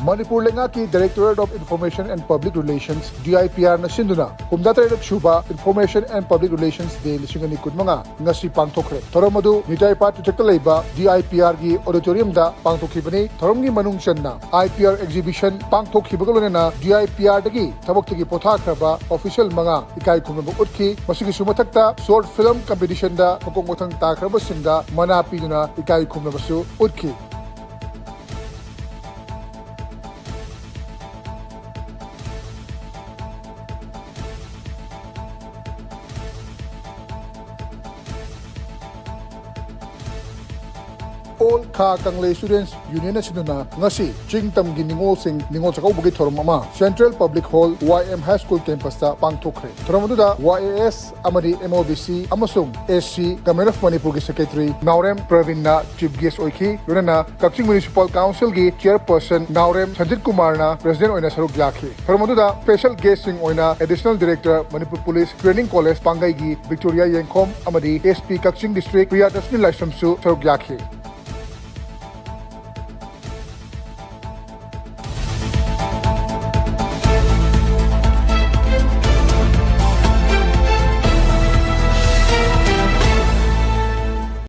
Manipur lenga ki Directorate of Information and Public Relations DIPR na sinduna humdatay shuba Information and Public Relations Day lisingani kudmanga ngasi pangthokre thorom adu nitay pat tutekalaiba DIPR gi auditorium da pangthokhibani thorom gi manung channa IPR exhibition pangthokhibagolona DIPR dagi thabok tagi pothakraba official manga ikai khumba utkhi masigi sumathakta short film competition da kokong mothang takraba sinda mana piduna ikai khumba basu utkhi All Kha Kanglei Students Union Asinuna ngasi Chingtam gi ningol sing ningol chakau bugi thorom ama Central Public Hall YM High School campus ta pangthokre thorom da YAS amadi MOBC amasung SC Government of Manipur gi Secretary Naurem Pravin na Chief Guest oikhi lona Kaching Municipal Council gi Chairperson Naurem Sanjit Kumar na President oina saruk yakhi thorom da Special Guest sing oina Additional Director Manipur Police Training College Pangai gi Victoria Yengkhom amadi SP Kaching District Priyadashni Laisamsu saruk yakhi